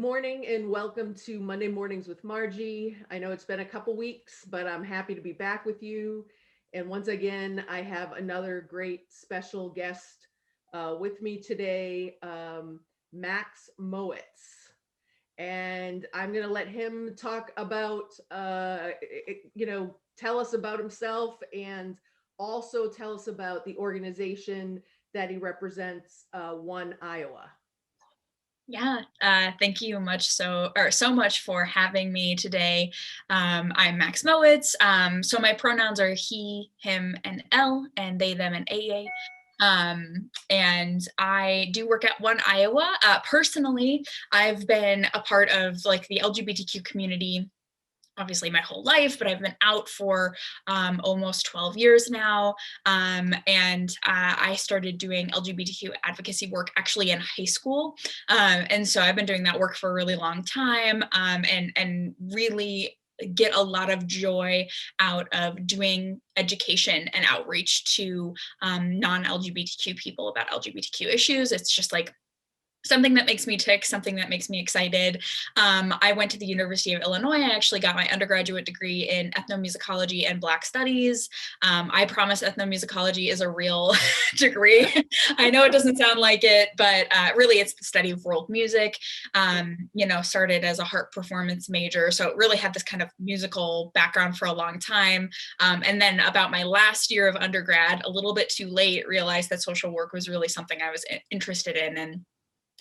morning and welcome to Monday Mornings with Margie. I know it's been a couple weeks, but I'm happy to be back with you. And once again, I have another great special guest with me today, Max Mowitz. And I'm going to let him talk about, tell us about himself and also tell us about the organization that he represents, One Iowa. Yeah, thank you so much for having me today. I'm Max Mowitz. So my pronouns are he, him, and L, and they, them, and AA. And I do work at One Iowa. Personally, I've been a part of like the LGBTQ community obviously my whole life, but I've been out for almost 12 years now. And I started doing LGBTQ advocacy work actually in high school. And so I've been doing that work for a really long time, and really get a lot of joy out of doing education and outreach to non-LGBTQ people about LGBTQ issues. It's just like something that makes me tick, something that makes me excited. I went to the University of Illinois. I actually got my undergraduate degree in ethnomusicology and Black studies. I promise ethnomusicology is a real degree. I know it doesn't sound like it, but really it's the study of world music. Started as a harp performance major. So it really had this kind of musical background for a long time. And then about my last year of undergrad, a little bit too late, realized that social work was really something I was interested in,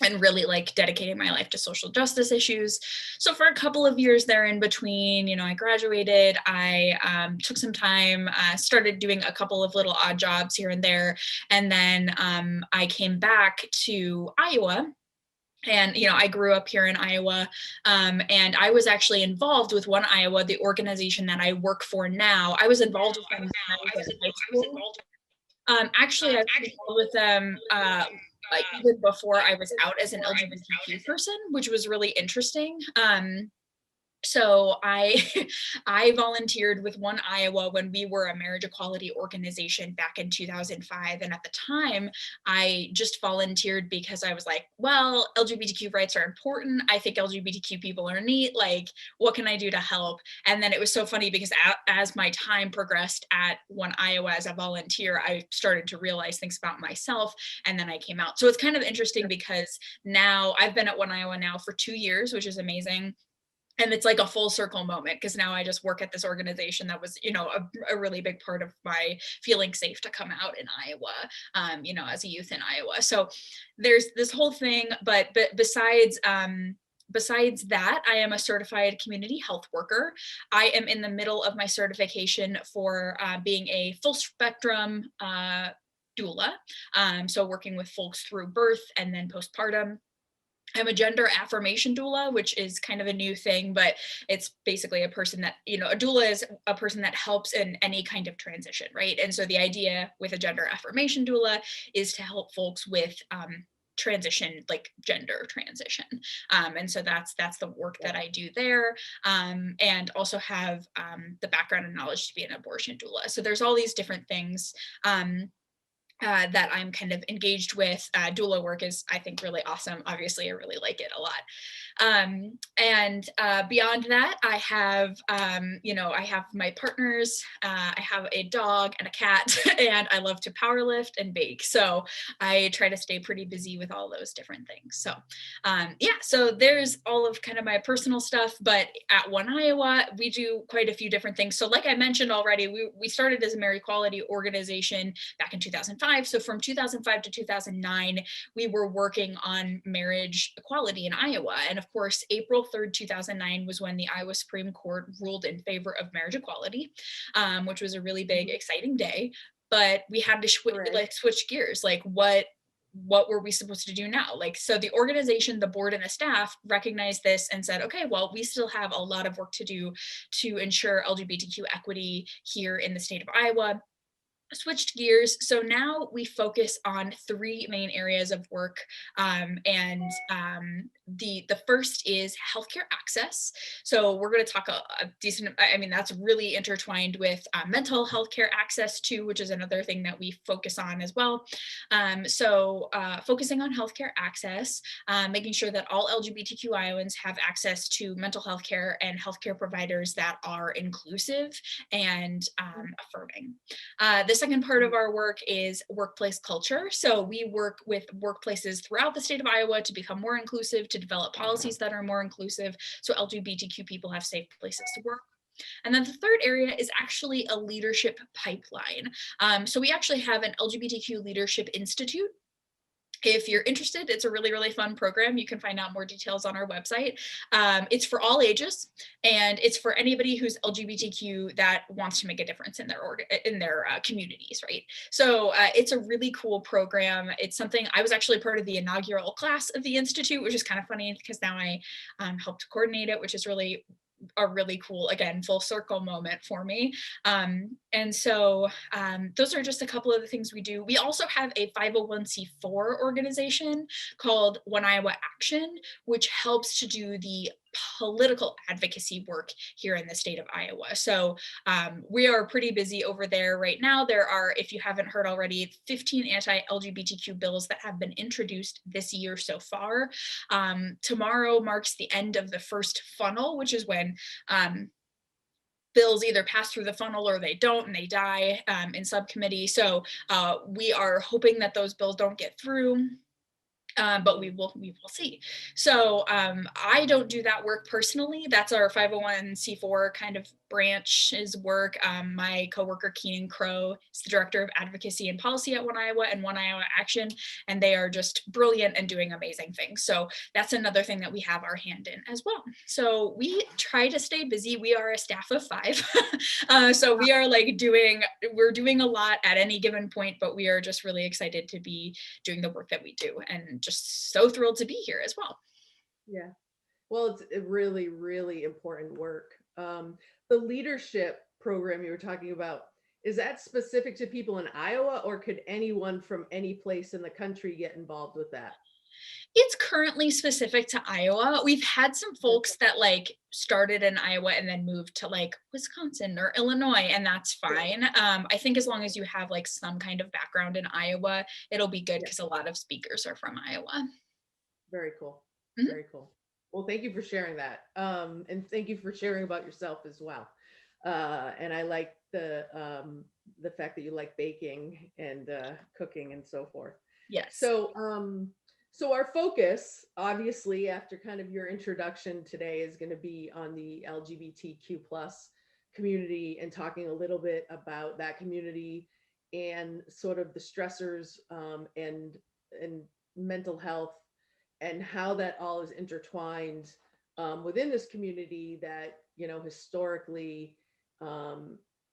and really like dedicating my life to social justice issues. So for a couple of years there in between, I graduated, I took some time, started doing a couple of little odd jobs here and there. And then I came back to Iowa. And, I grew up here in Iowa, and I was actually involved with One Iowa, the organization that I work for now. I was involved with them when I was in high school. Actually, I was involved with them like even before I was out as an LGBTQ person, which was really interesting. So I I volunteered with One Iowa when we were a marriage equality organization back in 2005. And at the time, I just volunteered because I was like, well, LGBTQ rights are important. I think LGBTQ people are neat. Like, what can I do to help? And then it was so funny because as my time progressed at One Iowa as a volunteer, I started to realize things about myself. And then I came out. So it's kind of interesting because now I've been at One Iowa now for 2 years, which is amazing. And it's like a full circle moment because now I just work at this organization that was, a really big part of my feeling safe to come out in Iowa, as a youth in Iowa. So there's this whole thing, but besides that, I am a certified community health worker. I am in the middle of my certification for being a full spectrum doula. So working with folks through birth and then postpartum. I'm a gender affirmation doula, which is kind of a new thing, but it's basically a person that, a doula is a person that helps in any kind of transition, right? And so the idea with a gender affirmation doula is to help folks with transition, like gender transition. And so that's the work that I do there, and also have the background and knowledge to be an abortion doula. So there's all these different things that I'm kind of engaged with. Doula work is, I think, really awesome. Obviously, I really like it a lot. And beyond that, I have, I have my partners, I have a dog and a cat, and I love to power lift and bake. So I try to stay pretty busy with all those different things. So so there's all of kind of my personal stuff, but at One Iowa, we do quite a few different things. So like I mentioned already, we started as a marriage equality organization back in 2005. So from 2005 to 2009, we were working on marriage equality in Iowa. And of course, April 3rd, 2009 was when the Iowa Supreme Court ruled in favor of marriage equality, which was a really big, exciting day. But we had to switch gears. Like, what were we supposed to do now? Like, so the organization, the board, and the staff recognized this and said, okay, well, we still have a lot of work to do to ensure LGBTQ equity here in the state of Iowa. switched gears. So now we focus on three main areas of work. The first is healthcare access. So we're going to talk a decent, I mean, that's really intertwined with mental health care access too, which is another thing that we focus on as well. Focusing on healthcare access, making sure that all LGBTQ Iowans have access to mental health care and healthcare providers that are inclusive and affirming. The second part of our work is workplace culture. So we work with workplaces throughout the state of Iowa to become more inclusive, to develop policies that are more inclusive, so LGBTQ people have safe places to work. And then the third area is actually a leadership pipeline. So we actually have an LGBTQ Leadership Institute. If you're interested, it's a really, really fun program. You can find out more details on our website. It's for all ages, and it's for anybody who's LGBTQ that wants to make a difference in their communities, right? So it's a really cool program. It's something I was actually part of the inaugural class of the Institute, which is kind of funny because now I helped coordinate it, which is really a really cool, again, full circle moment for me. Those are just a couple of the things we do. We also have a 501c4 organization called One Iowa Action, which helps to do the political advocacy work here in the state of Iowa. So we are pretty busy over there right now. There are, if you haven't heard already, 15 anti-LGBTQ bills that have been introduced this year so far. Tomorrow marks the end of the first funnel, which is when bills either pass through the funnel or they don't, and they die in subcommittee. So we are hoping that those bills don't get through. But we will see. So I don't do that work personally. That's our 501c4 kind of branch's work. My coworker Keenan Crow is the director of advocacy and policy at One Iowa and One Iowa Action, and they are just brilliant and doing amazing things. So that's another thing that we have our hand in as well. So we try to stay busy. We are a staff of 5, so we are we're doing a lot at any given point, but we are just really excited to be doing the work that we do, and just so thrilled to be here as well. Yeah. Well, it's a really, really important work. The leadership program you were talking about, is that specific to people in Iowa, or could anyone from any place in the country get involved with that? It's currently specific to Iowa. We've had some folks that started in Iowa and then moved to Wisconsin or Illinois, and that's fine. I think as long as you have some kind of background in Iowa, it'll be good because a lot of speakers are from Iowa. Very cool. Mhm. Very cool. Well, thank you for sharing that. And thank you for sharing about yourself as well. And I like the fact that you like baking and cooking and so forth. Yes. So our focus, obviously, after kind of your introduction today, is going to be on the LGBTQ plus community and talking a little bit about that community and sort of the stressors and mental health and how that all is intertwined within this community that, historically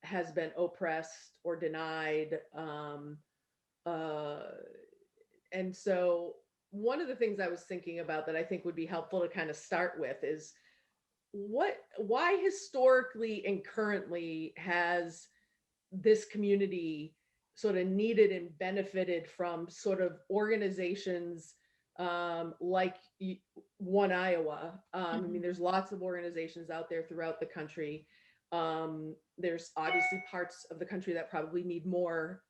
has been oppressed or denied. And so one of the things I was thinking about that I think would be helpful to kind of start with is why historically and currently has this community sort of needed and benefited from sort of organizations like One Iowa. I mean, there's lots of organizations out there throughout the country. There's obviously parts of the country that probably need more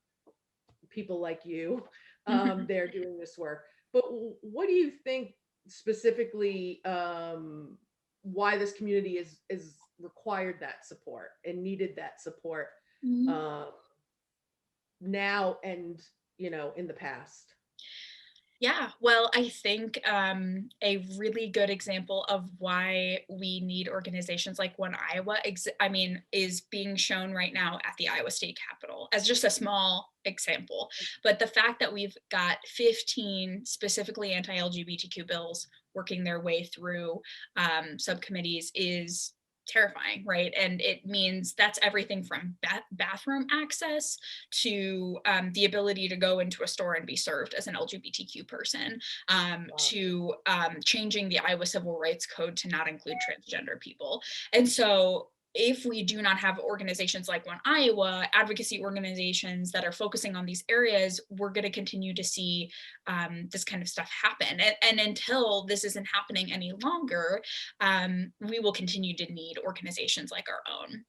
people like you there doing this work. But what do you think specifically why this community is required that support and needed that support now and in the past? Yeah, well, I think a really good example of why we need organizations like One Iowa, is being shown right now at the Iowa State Capitol as just a small example. But the fact that we've got 15 specifically anti-LGBTQ bills working their way through subcommittees is terrifying, right? And it means that's everything from bathroom access to the ability to go into a store and be served as an LGBTQ person, to changing the Iowa Civil Rights Code to not include transgender people. And so if we do not have organizations like One Iowa, advocacy organizations that are focusing on these areas, we're going to continue to see this kind of stuff happen. And until this isn't happening any longer, we will continue to need organizations like our own.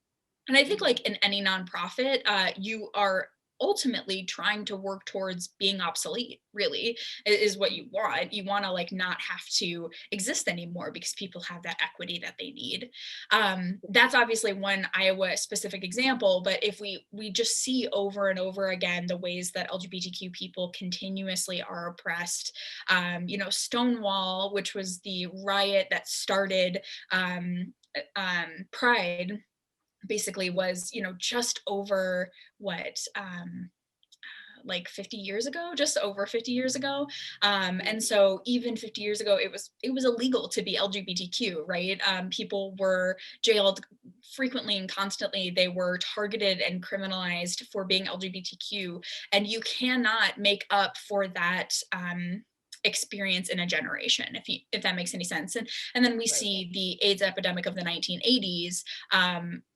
And I think, like in any nonprofit, you are ultimately trying to work towards being obsolete, really, is what you want. You want to like not have to exist anymore because people have that equity that they need. That's obviously one Iowa specific example, but if we just see over and over again the ways that LGBTQ people continuously are oppressed, Stonewall, which was the riot that started Pride, basically was, just over what, like 50 years ago, just over 50 years ago. And so even 50 years ago, it was illegal to be LGBTQ, right? People were jailed frequently and constantly. They were targeted and criminalized for being LGBTQ. And you cannot make up for that experience in a generation, if that makes any sense. And then we Right. see the AIDS epidemic of the 1980s,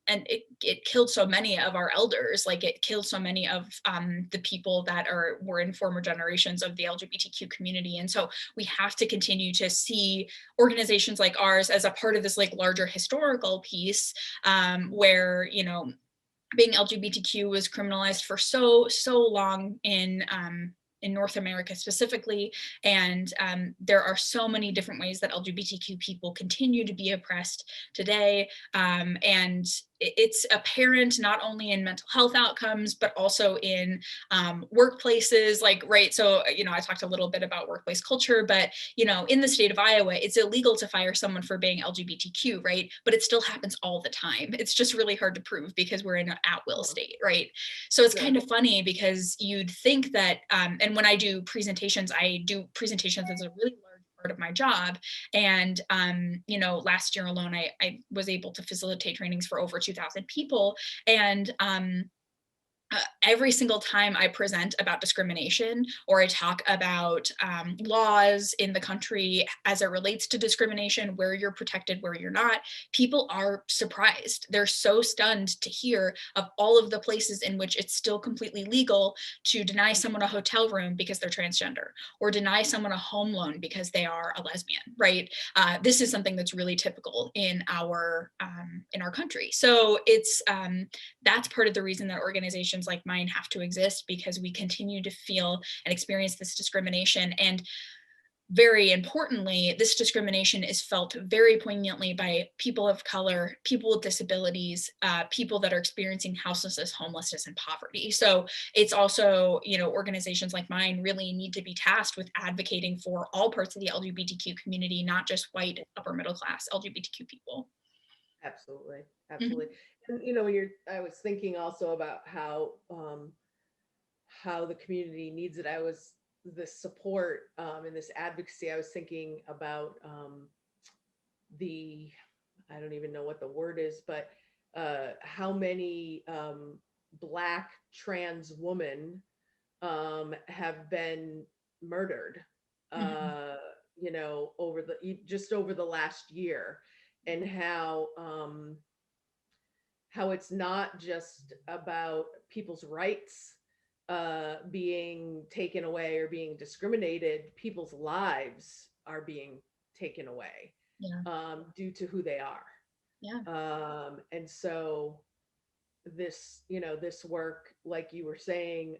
and it killed so many of our elders. Like it killed so many of the people that were in former generations of the LGBTQ community. And so we have to continue to see organizations like ours as a part of this like larger historical piece, where being LGBTQ was criminalized for so long in North America specifically, and there are so many different ways that LGBTQ people continue to be oppressed today, and it's apparent not only in mental health outcomes but also in workplaces. Like, right, so I talked a little bit about workplace culture, but in the state of Iowa, it's illegal to fire someone for being LGBTQ, right? But it still happens all the time. It's just really hard to prove because we're in an at-will state, right? So it's kind of funny because you'd think that, and when I do presentations as a really large part of my job. And, last year alone, I was able to facilitate trainings for over 2,000 people. And every single time I present about discrimination or I talk about laws in the country as it relates to discrimination, where you're protected, where you're not, people are surprised. They're so stunned to hear of all of the places in which it's still completely legal to deny someone a hotel room because they're transgender, or deny someone a home loan because they are a lesbian, right? This is something that's really typical in our country. So it's that's part of the reason that organizations like mine have to exist, because we continue to feel and experience this discrimination. And very importantly, this discrimination is felt very poignantly by people of color, people with disabilities, people that are experiencing houselessness, homelessness, and poverty. So it's also, organizations like mine really need to be tasked with advocating for all parts of the LGBTQ community, not just white upper middle class LGBTQ people. Absolutely. Mhm. Absolutely. And I was thinking also about how the community needs it. The support and this advocacy. I was thinking about the, I don't even know what the word is, but how many Black trans women have been murdered, Mhm. uh, just over the last year, and how it's not just about people's rights being taken away or being discriminated. People's lives are being taken away Yeah. due to who they are. Yeah. And so this work, like you were saying,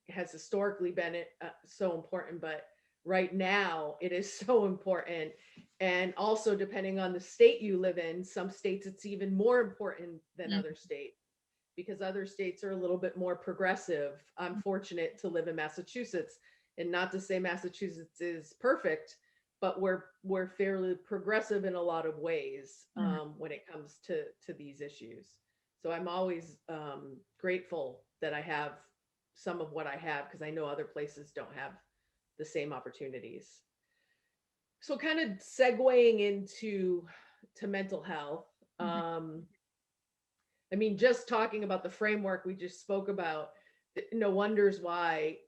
has historically been so important, but right now it is so important. And also, depending on the state you live in, some states it's even more important than Mhm. other states, because other states are a little bit more progressive. I'm fortunate to live in Massachusetts, and not to say Massachusetts is perfect, but we're fairly progressive in a lot of ways Mhm. when it comes to these issues. So I'm always grateful that I have some of what I have, because I know other places don't have the same opportunities. So kind of segueing into to mental health. Mhm. Um, I mean, just talking about the framework we just spoke about, no wonders why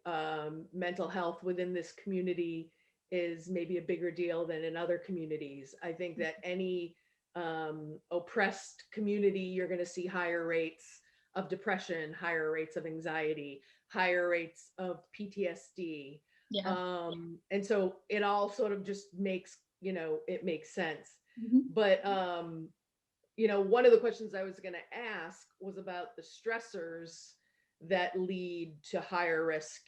mental health within this community is maybe a bigger deal than in other communities. I think that any oppressed community, you're going to see higher rates of depression, higher rates of anxiety, higher rates of PTSD. Yeah. And so it all sort of just makes, it makes sense. Mhm. But, one of the questions I was going to ask was about the stressors that lead to higher risk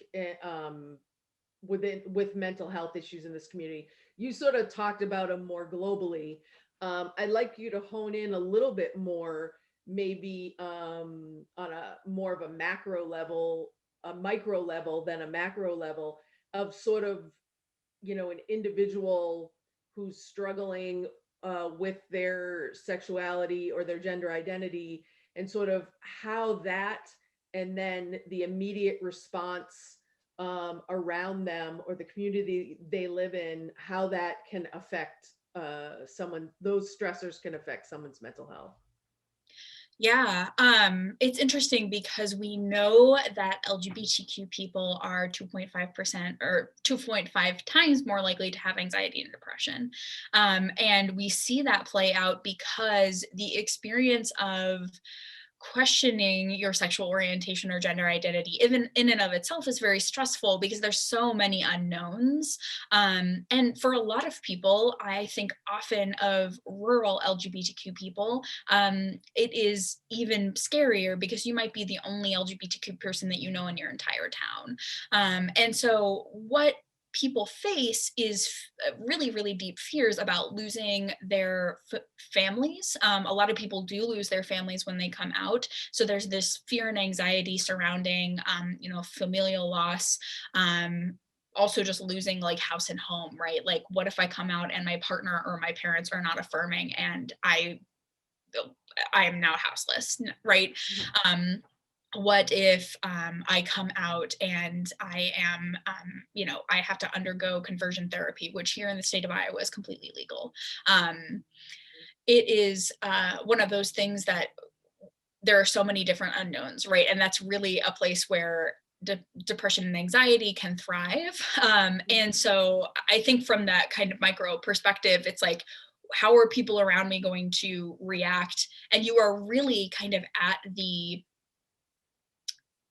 with mental health issues in this community. You sort of talked about them more globally. I'd like you to hone in a little bit more, maybe on a more of a macro level, a micro level than a macro level, of sort of, an individual who's struggling with their sexuality or their gender identity, and sort of how that, and then the immediate response around them or the community they live in, how that can affect someone, those stressors can affect someone's mental health. Yeah, it's interesting because we know that LGBTQ people are 2.5% or 2.5 times more likely to have anxiety and depression. And we see that play out because the experience of questioning your sexual orientation or gender identity, even in and of itself, is very stressful because there's so many unknowns. And for a lot of people, I think often of rural LGBTQ people, it is even scarier because you might be the only LGBTQ person that you know in your entire town. And so what people face is really, really deep fears about losing their families. A lot of people do lose their families when they come out. So there's this fear and anxiety surrounding, familial loss. Also just losing like house and home, right? Like, what if I come out and my partner or my parents are not affirming and I am now houseless, right? Mhm. What if I come out and I am, I have to undergo conversion therapy, which here in the state of Iowa is completely legal. It is one of those things that there are so many different unknowns, right? And that's really a place where depression and anxiety can thrive. And so I think from that kind of micro perspective, it's like, how are people around me going to react? And you are really kind of at the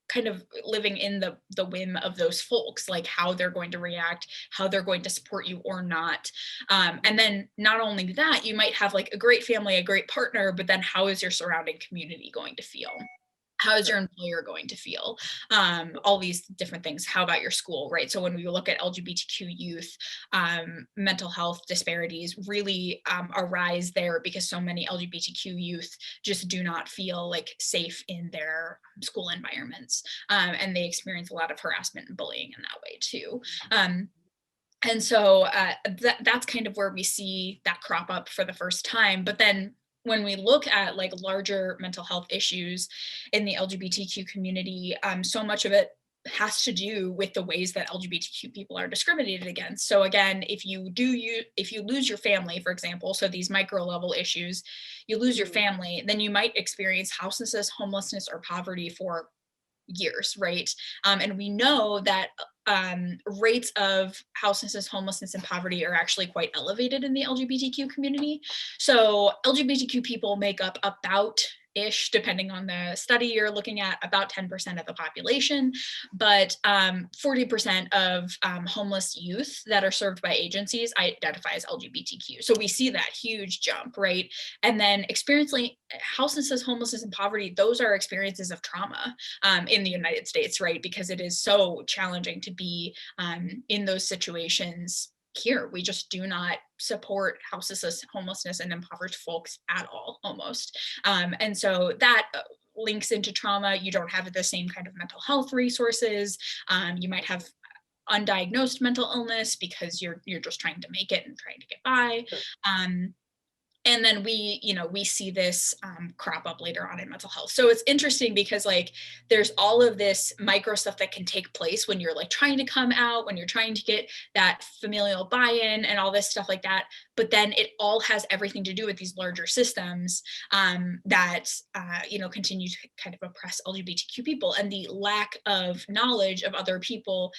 kind of living in the whim of those folks, like how they're going to react, how they're going to support you or not. And then not only that, you might have like a great family, a great partner, but then how is your surrounding community going to feel? How is your Sure. employer going to feel? All these different things. How about your school, right? So when we look at LGBTQ youth, mental health disparities really arise there because so many LGBTQ youth just do not feel like safe in their school environments. And they experience a lot of harassment and bullying in that way too. And so that's kind of where we see that crop up for the first time. But then when we look at like larger mental health issues in the LGBTQ community, so much of it has to do with the ways that LGBTQ people are discriminated against. So again, if you lose your family, for example, so these micro level issues, you lose your Mhm. family, then you might experience houselessness, homelessness, or poverty for years, right? And we know that rates of houselessness, homelessness, and poverty are actually quite elevated in the LGBTQ community. So LGBTQ people make up about ish, depending on the study you're looking at, about 10% of the population, but 40% of homeless youth that are served by agencies identify as LGBTQ. So we see that huge jump, right? And then experiencing houselessness, homelessness, and poverty, those are experiences of trauma in the United States, right? Because it is so challenging to be in those situations here. We just do not support houselessness, homelessness, and impoverished folks at all, almost. And so that links into trauma. You don't have the same kind of mental health resources. You might have undiagnosed mental illness because you're just trying to make it and trying to get by. Sure. And then we see this crop up later on in mental health. So it's interesting because like there's all of this micro stuff that can take place when you're like trying to come out, when you're trying to get that familial buy-in and all this stuff like that, but then it all has everything to do with these larger systems that continue to kind of oppress LGBTQ people, and the lack of knowledge of other people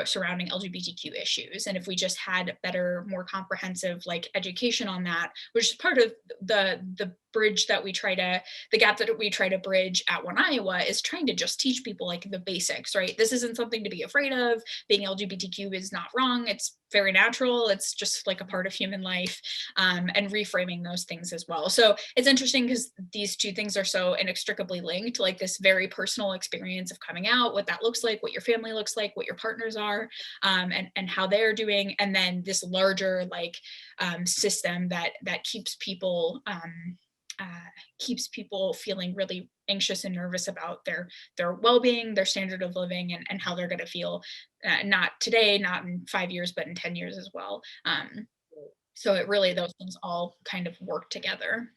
surrounding LGBTQ issues. And if we just had better, more comprehensive like education on that, which is part part of the bridge that the gap that we try to bridge at One Iowa is trying to just teach people like the basics, right? This isn't something to be afraid of. Being LGBTQ is not wrong. It's very natural. It's just like a part of human life, and reframing those things as well. So it's interesting because these two things are so inextricably linked, like this very personal experience of coming out, what that looks like, what your family looks like, what your partners are, and how they're doing, and then this larger like system that keeps people feeling really anxious and nervous about their well-being, their standard of living, and how they're going to feel, not today, not in 5 years, but in 10 years as well. So it really, those things all kind of work together.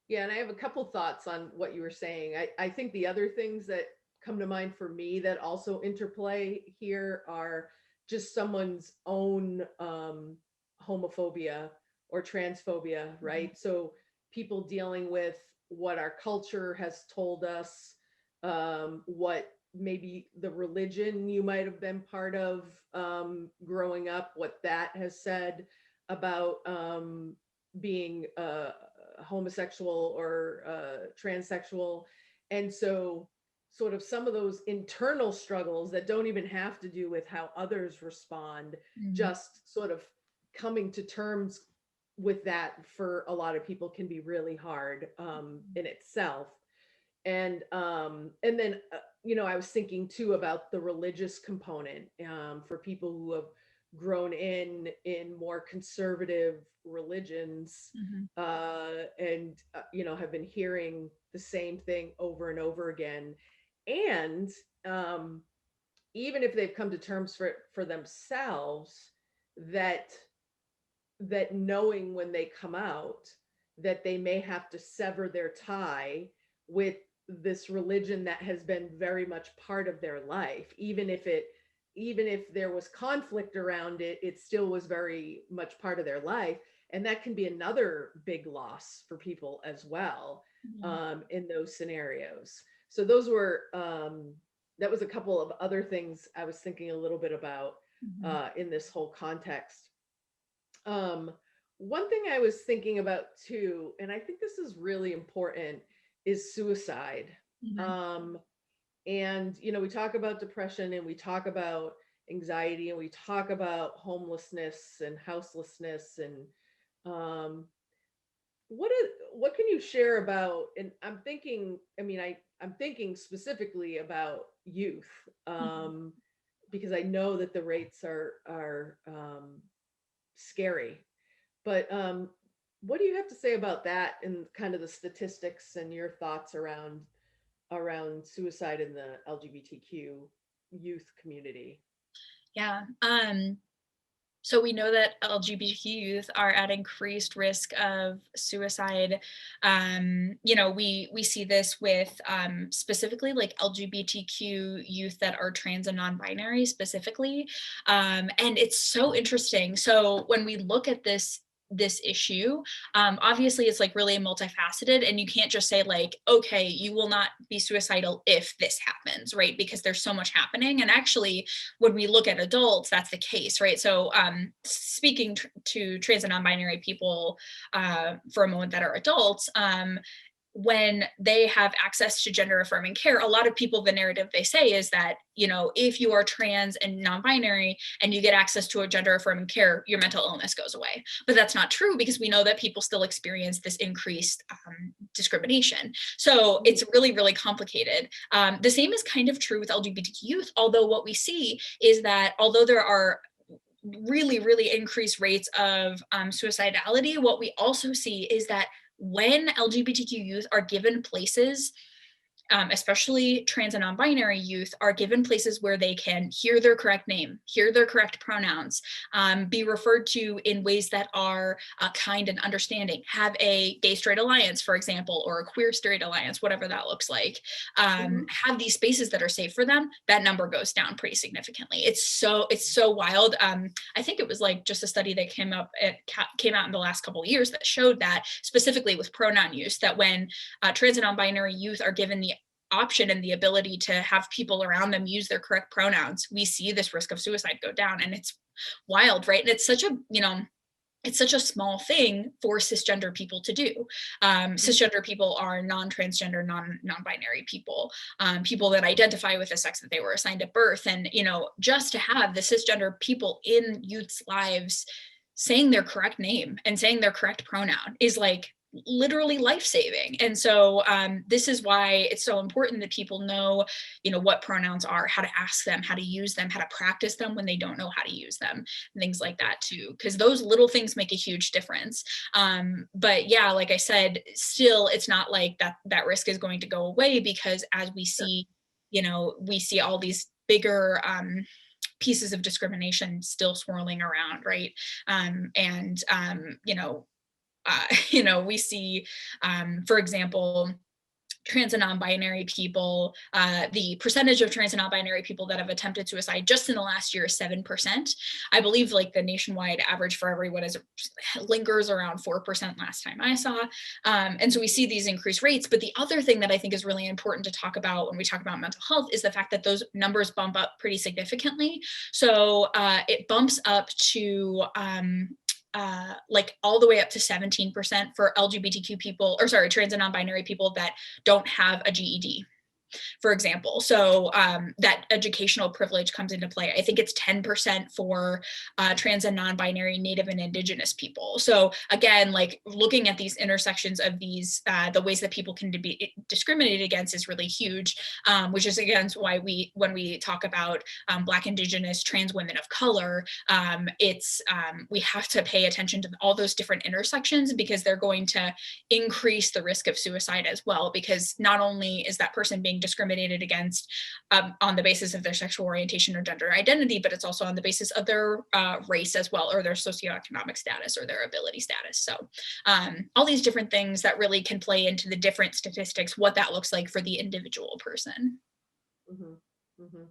Yeah, and I have a couple thoughts on what you were saying. I think the other things that come to mind for me that also interplay here are just someone's own homophobia or transphobia, right? So people dealing with what our culture has told us, what maybe the religion you might have been part of growing up, what that has said about being homosexual or transsexual. And so sort of some of those internal struggles that don't even have to do with how others respond, just sort of coming to terms with that for a lot of people can be really hard in itself. And then I was thinking too about the religious component for people who have grown in more conservative religions, and have been hearing the same thing over and over again. And even if they've come to terms for themselves, that knowing when they come out that they may have to sever their tie with this religion that has been very much part of their life, even if there was conflict around it, it still was very much part of their life. And that can be another big loss for people as well, in those scenarios. So those were that was a couple of other things I was thinking a little bit about in this whole context. One thing I was thinking about too, and I think this is really important, is suicide. And we talk about depression, and we talk about anxiety, and we talk about homelessness and houselessness, and what can you share about? And I'm thinking, I'm thinking specifically about youth, because I know that the rates are scary. But what do you have to say about that and kind of the statistics and your thoughts around suicide in the LGBTQ youth community? Yeah. So we know that LGBTQ youth are at increased risk of suicide. We see this with specifically like LGBTQ youth that are trans and non-binary specifically, and it's so interesting. So when we look at this issue, obviously it's like really multifaceted, and you can't just say like, okay, you will not be suicidal if this happens, right? Because there's so much happening. And actually when we look at adults, that's the case, right? So speaking to trans and non-binary people for a moment that are adults, when they have access to gender affirming care, a lot of people, the narrative they say is that, if you are trans and non-binary and you get access to a gender affirming care, your mental illness goes away. But that's not true, because we know that people still experience this increased discrimination. So it's really, really complicated. The same is kind of true with LGBTQ youth, although what we see is that although there are really, really increased rates of suicidality, what we also see is that when LGBTQ youth are given places, especially trans and non-binary youth, are given places where they can hear their correct name, hear their correct pronouns, be referred to in ways that are kind and understanding, have a gay straight alliance, for example, or a queer straight alliance, whatever that looks like, have these spaces that are safe for them, that number goes down pretty significantly. It's so wild. I think it was like just a study that came out in the last couple of years that showed that specifically with pronoun use, that when trans and non-binary youth are given the option and the ability to have people around them use their correct pronouns, we see this risk of suicide go down. And it's wild, right? And it's such a, it's such a small thing for cisgender people to do. Cisgender people are non-transgender, non-binary people, people that identify with the sex that they were assigned at birth. And, you know, just to have the cisgender people in youth's lives saying their correct name and saying their correct pronoun is like literally life-saving. And so this is why it's so important that people know, you know, what pronouns are, how to ask them, how to use them, how to practice them when they don't know how to use them, and things like that too, because those little things make a huge difference. But yeah, like I said, still it's not like that risk is going to go away, because as we see, you know, we see all these bigger pieces of discrimination still swirling around, right? You know, you know, we see, for example, trans and non-binary people, the percentage of trans and non-binary people that have attempted suicide just in the last year is 7%. I believe like the nationwide average for everyone is lingers around 4% last time I saw. And so we see these increased rates. But the other thing that I think is really important to talk about when we talk about mental health is the fact that those numbers bump up pretty significantly. So it bumps up to like all the way up to 17% for LGBTQ people, or sorry, trans and non-binary people that don't have a GED, for example. So that educational privilege comes into play. I think it's 10% for trans and non-binary, Native and Indigenous people. So again, like looking at these intersections of these, the ways that people can be discriminated against is really huge, which is again why when we talk about Black, Indigenous, trans women of color, we have to pay attention to all those different intersections, because they're going to increase the risk of suicide as well, because not only is that person being discriminated against on the basis of their sexual orientation or gender identity, but it's also on the basis of their race as well, or their socioeconomic status or their ability status. So all these different things that really can play into the different statistics, what that looks like for the individual person. Mm-hmm. Mm-hmm.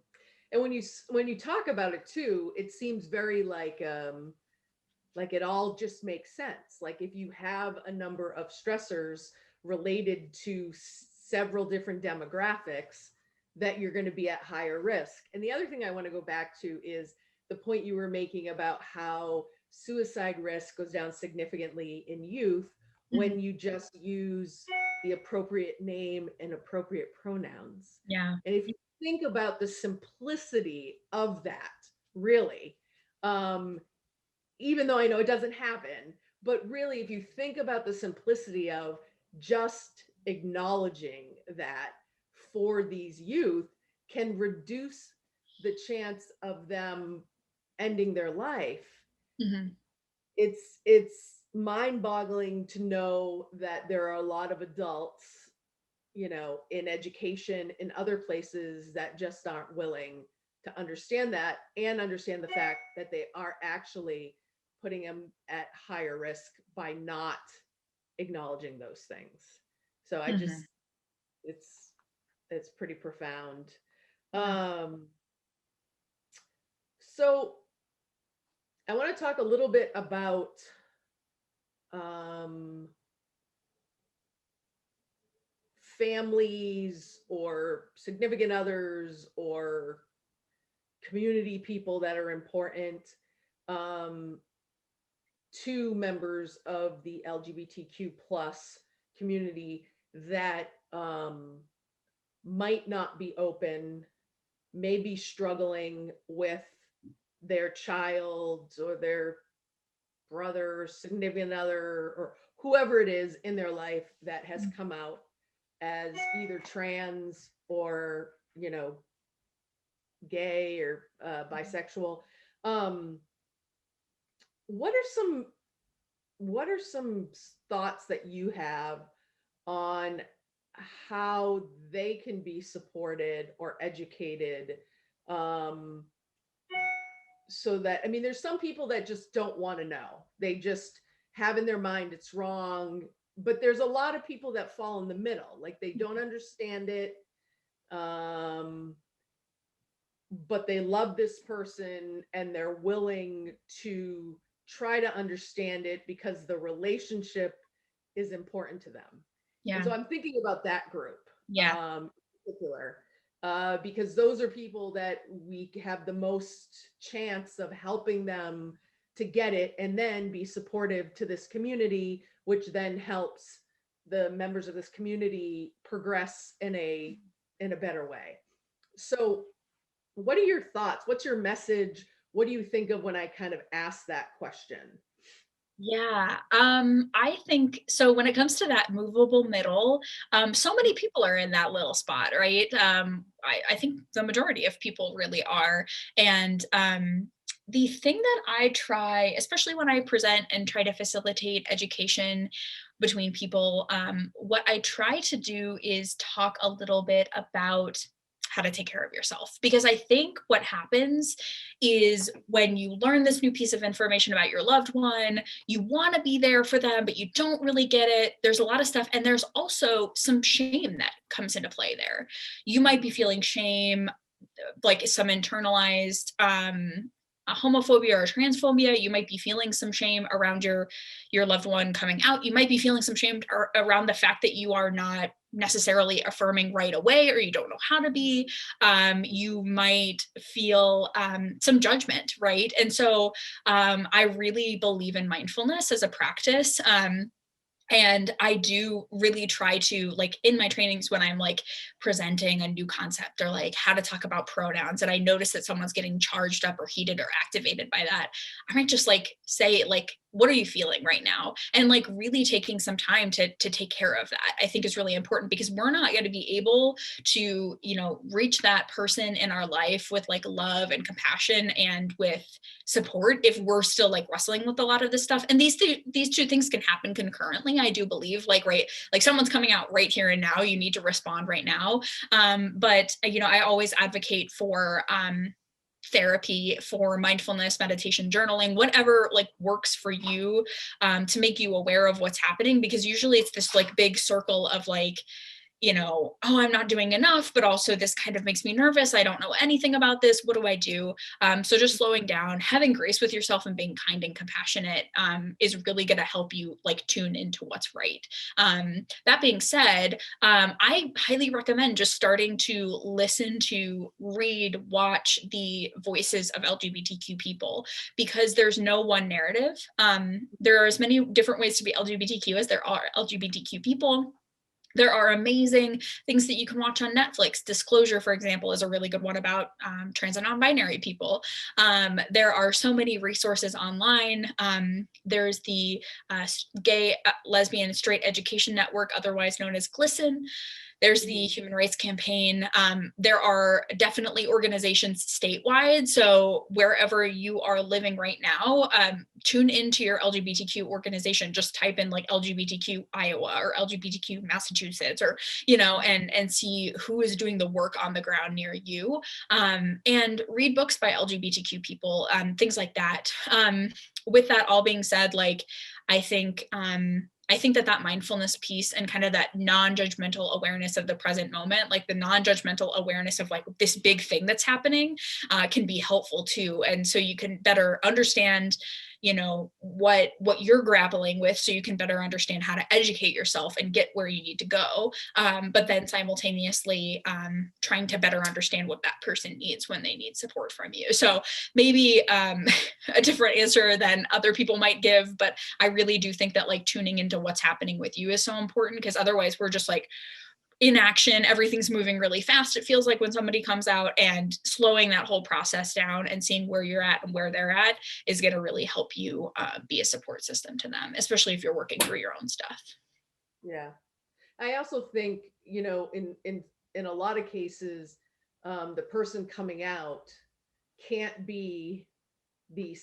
And when you talk about it too, it seems very like it all just makes sense. Like if you have a number of stressors related to several different demographics, that you're going to be at higher risk. And the other thing I want to go back to is the point you were making about how suicide risk goes down significantly in youth when you just use the appropriate name and appropriate pronouns. Yeah. And if you think about the simplicity of that, really, even though I know it doesn't happen, but really, if you think about the simplicity of just acknowledging that for these youth can reduce the chance of them ending their life. Mm-hmm. It's mind-boggling to know that there are a lot of adults, you know, in education in other places that just aren't willing to understand that and understand the fact that they are actually putting them at higher risk by not acknowledging those things. So I just, it's pretty profound. So I want to talk a little bit about families or significant others or community people that are important to members of the LGBTQ plus community that might not be open, may be struggling with their child or their brother, significant other, or whoever it is in their life that has come out as either trans or, you know, gay or bisexual. What are some thoughts that you have on how they can be supported or educated, so that, I mean, there's some people that just don't want to know. They just have in their mind it's wrong, but there's a lot of people that fall in the middle, like they don't understand it, but they love this person and they're willing to try to understand it because the relationship is important to them. Yeah. And so I'm thinking about that group, Yeah. in particular, because those are people that we have the most chance of helping them to get it and then be supportive to this community, which then helps the members of this community progress in a better way. So what are your thoughts? What's your message? What do you think of when I kind of ask that question? Yeah, I think so when it comes to that movable middle, so many people are in that little spot, right? I think the majority of people really are. And the thing that I try, especially when I present and try to facilitate education between people, what I try to do is talk a little bit about how to take care of yourself. Because I think what happens is when you learn this new piece of information about your loved one, you want to be there for them, but you don't really get it. There's a lot of stuff. And there's also some shame that comes into play there. You might be feeling shame, like some internalized a homophobia or transphobia. You might be feeling some shame around your loved one coming out. You might be feeling some shame around the fact that you are not necessarily affirming right away, or you don't know how to be. You might feel some judgment, right? And so I really believe in mindfulness as a practice. And I do really try to, like, in my trainings when I'm like presenting a new concept or like how to talk about pronouns, and I notice that someone's getting charged up or heated or activated by that, I might just like say, like, what are you feeling right now? And like really taking some time to take care of that, I think is really important, because we're not going to be able to, reach that person in our life with like love and compassion and with support if we're still like wrestling with a lot of this stuff. And these two things can happen concurrently, I do believe. Like, right, like someone's coming out right here and now, you need to respond right now. But I always advocate for therapy, for mindfulness, meditation, journaling, whatever like works for you, to make you aware of what's happening, because usually it's this like big circle of like, oh, I'm not doing enough, but also this kind of makes me nervous. I don't know anything about this. What do I do? So just slowing down, having grace with yourself, and being kind and compassionate is really going to help you like tune into what's right. That being said, I highly recommend just starting to listen to, read, watch the voices of LGBTQ people, because there's no one narrative. There are as many different ways to be LGBTQ as there are LGBTQ people. There are amazing things that you can watch on Netflix. Disclosure, for example, is a really good one about trans and non-binary people. There are so many resources online. There's the Gay, Lesbian, Straight Education Network, otherwise known as GLSEN. There's the Human Rights Campaign. There are definitely organizations statewide. So wherever you are living right now, tune into your LGBTQ organization. Just type in like LGBTQ Iowa or LGBTQ Massachusetts, or, and see who is doing the work on the ground near you. And read books by LGBTQ people, things like that. With that all being said, like, I think that mindfulness piece and kind of that non-judgmental awareness of the present moment, like the non-judgmental awareness of like this big thing that's happening, can be helpful too. And so you can better understand, what you're grappling with, so you can better understand how to educate yourself and get where you need to go. But then simultaneously trying to better understand what that person needs when they need support from you. So maybe a different answer than other people might give, but I really do think that like tuning into what's happening with you is so important, because otherwise we're just like in action, everything's moving really fast, it feels like, when somebody comes out, and slowing that whole process down and seeing where you're at and where they're at is going to really help you be a support system to them, especially if you're working through your own stuff. Yeah. I also think, in a lot of cases, the person coming out can't be the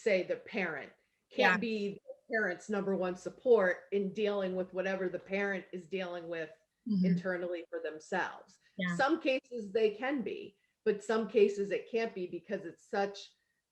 parent, Yeah. can't be the parent's number one support in dealing with whatever the parent is dealing with Mm-hmm. internally for themselves. Yeah. Some cases they can be, but some cases it can't be, because it's such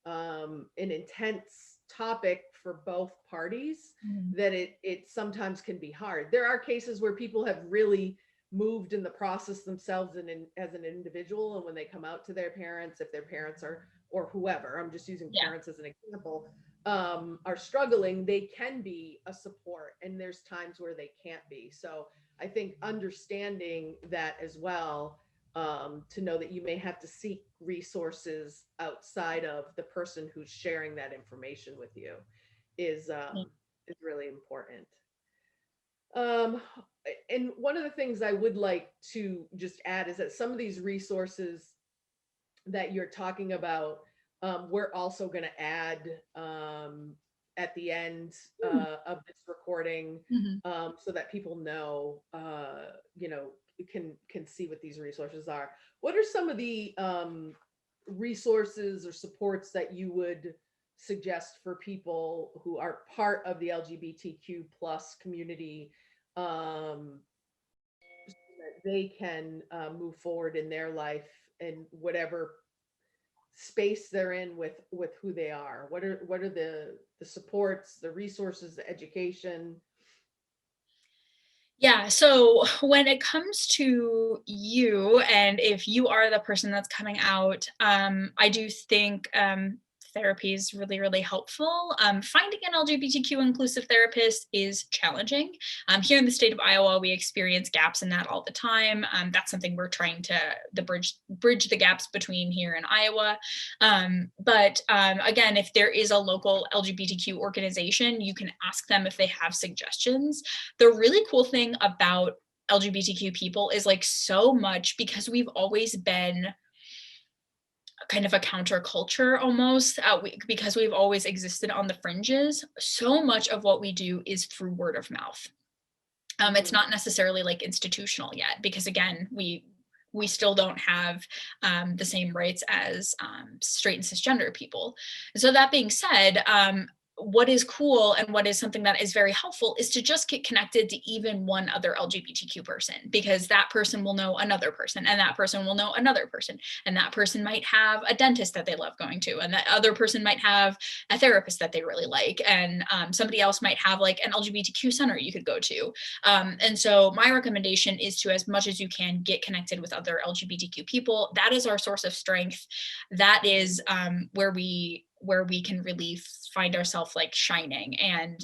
an intense topic for both parties Mm-hmm. that it sometimes can be hard. There are cases where people have really moved in the process themselves and as an individual, and when they come out to their parents, if their parents are, or whoever, I'm just using Yeah. parents as an example, are struggling, they can be a support, and there's times where they can't be. So I think understanding that as well, to know that you may have to seek resources outside of the person who's sharing that information with you. is really important. Um, and one of the things I would like to just add is that some of these resources that you're talking about, we're also going to add at the end of this recording, Mhm. so that people know, can see what these resources are. What are some of the resources or supports that you would suggest for people who are part of the LGBTQ plus community, um, so that they can move forward in their life in whatever space they're in with who they are? What are the supports, the resources, the education? Yeah, so when it comes to you, and if you are the person that's coming out, I do think therapy is really, really helpful. Finding an LGBTQ inclusive therapist is challenging. Here in the state of Iowa, we experience gaps in that all the time. That's something we're trying to bridge the gaps between here and Iowa. But again, if there is a local LGBTQ organization, you can ask them if they have suggestions. The really cool thing about LGBTQ people is like so much because we've always been kind of a counterculture almost because we've always existed on the fringes. So much of what we do is through word of mouth. It's Mhm. not necessarily like institutional yet because again, we still don't have the same rights as straight and cisgender people. So that being said, what is cool and what is something that is very helpful is to just get connected to even one other LGBTQ person, because that person will know another person and that person will know another person, and that person might have a dentist that they love going to, and that other person might have a therapist that they really like, and somebody else might have like an LGBTQ center you could go to. And so my recommendation is to, as much as you can, get connected with other LGBTQ people. That is our source of strength. That is where we can really find ourselves like shining. And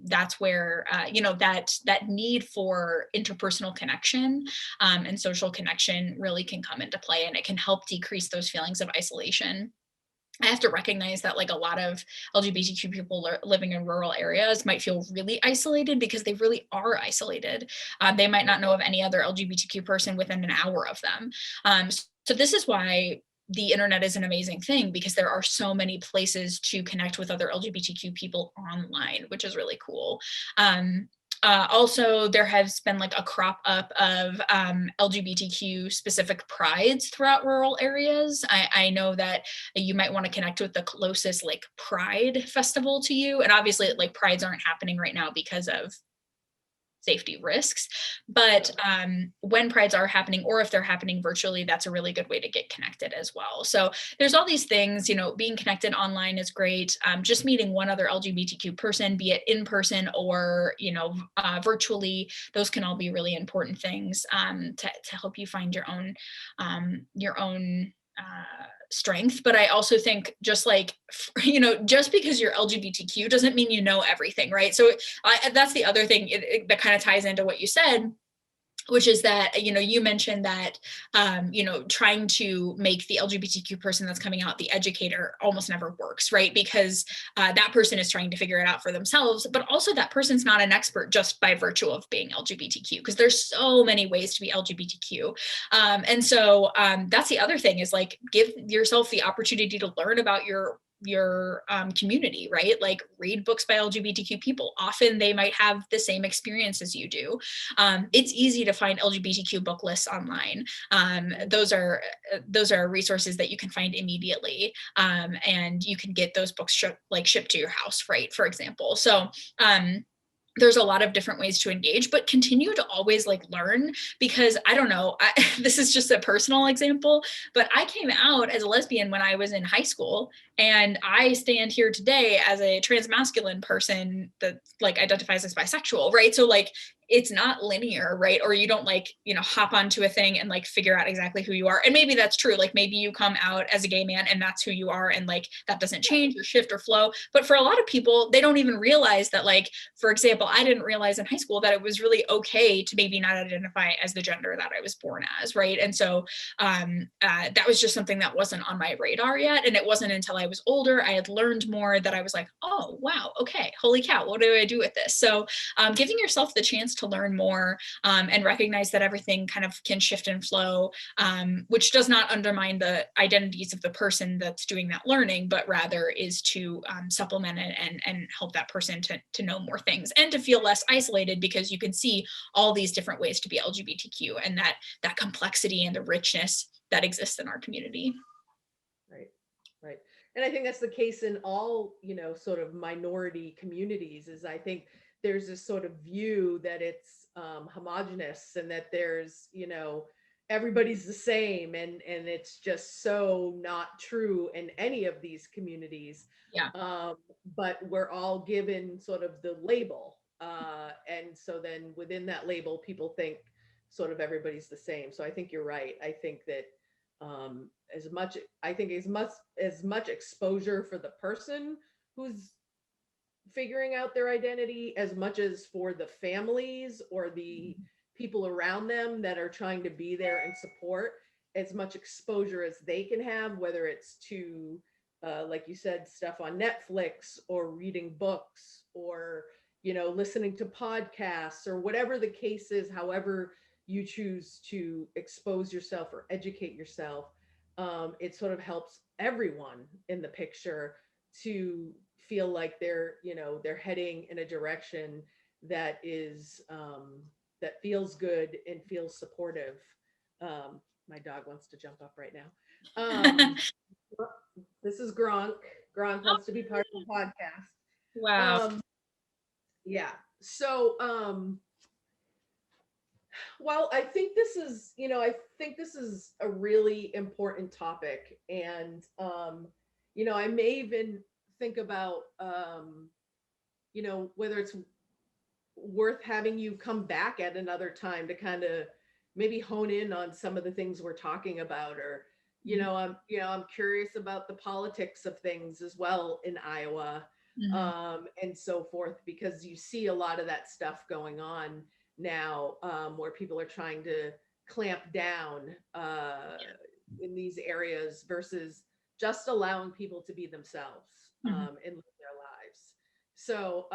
that's where that need for interpersonal connection and social connection really can come into play, and it can help decrease those feelings of isolation. I have to recognize that like a lot of LGBTQ people living in rural areas might feel really isolated because they really are isolated. They might not know of any other LGBTQ person within an hour of them. So this is why the internet is an amazing thing, because there are so many places to connect with other LGBTQ people online, which is really cool. Also, there has been like a crop up of LGBTQ specific prides throughout rural areas. I know that you might want to connect with the closest like pride festival to you. And obviously, like prides aren't happening right now because of safety risks. But when prides are happening, or if they're happening virtually, that's a really good way to get connected as well. So there's all these things, being connected online is great. Just meeting one other LGBTQ person, be it in person or, virtually, those can all be really important things to help you find your own strength. But I also think just like, just because you're LGBTQ doesn't mean you know everything, right? So that's the other thing that kind of ties into what you said, which is that, you mentioned that, trying to make the LGBTQ person that's coming out the educator almost never works, right? Because that person is trying to figure it out for themselves, but also that person's not an expert just by virtue of being LGBTQ, because there's so many ways to be LGBTQ. And so that's the other thing, is like, give yourself the opportunity to learn about your community, right? Like, read books by LGBTQ people. Often they might have the same experience as you do. It's easy to find LGBTQ book lists online. Those are resources that you can find immediately, and you can get those books shipped to your house, right? For example. So there's a lot of different ways to engage, but continue to always like learn, because I don't know, this is just a personal example, but I came out as a lesbian when I was in high school, and I stand here today as a transmasculine person that like identifies as bisexual, right? So like, it's not linear, right? Or you don't like, hop onto a thing and like figure out exactly who you are. And maybe that's true. Like maybe you come out as a gay man and that's who you are. And like that doesn't change or shift or flow. But for a lot of people, they don't even realize that, like, for example, I didn't realize in high school that it was really okay to maybe not identify as the gender that I was born as, right? And so that was just something that wasn't on my radar yet. And it wasn't until I was older, I had learned more, that I was like, oh, wow, okay, holy cow, what do I do with this? So giving yourself the chance to learn more and recognize that everything kind of can shift and flow, which does not undermine the identities of the person that's doing that learning, but rather is to supplement it and help that person to know more things and to feel less isolated, because you can see all these different ways to be LGBTQ and that complexity and the richness that exists in our community. Right, right. And I think that's the case in all, sort of minority communities. Is I think there's this sort of view that it's homogenous, and that there's, everybody's the same, and it's just so not true in any of these communities. Yeah. But we're all given sort of the label, and so then within that label, people think sort of everybody's the same. So I think you're right. I think that as much exposure for the person who's figuring out their identity, as much as for the families or the people around them that are trying to be there and support, as much exposure as they can have, whether it's to like you said, stuff on Netflix, or reading books, or listening to podcasts, or whatever the case is, however you choose to expose yourself or educate yourself. It sort of helps everyone in the picture to feel like they're heading in a direction that is that feels good and feels supportive. My dog wants to jump up right now. This is Gronk. Gronk wants to be part of the podcast. Wow. Yeah. So well, I think this is, a really important topic. And I may even think about whether it's worth having you come back at another time to kind of maybe hone in on some of the things we're talking about. Or I'm curious about the politics of things as well in Iowa, and so forth, because you see a lot of that stuff going on now, where people are trying to clamp down in these areas versus just allowing people to be themselves and live their lives. So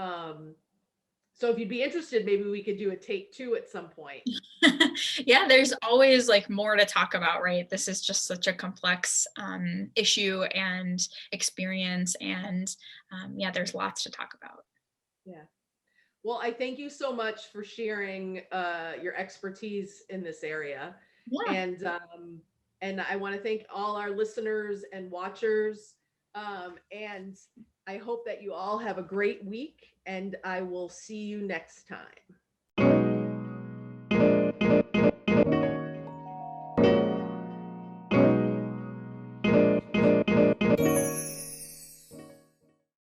so if you'd be interested, maybe we could do a take 2 at some point. Yeah, there's always like more to talk about, right? This is just such a complex issue and experience, and yeah, there's lots to talk about. Yeah. Well, I thank you so much for sharing your expertise in this area. Yeah. And I want to thank all our listeners and watchers. And I hope that you all have a great week, and I will see you next time.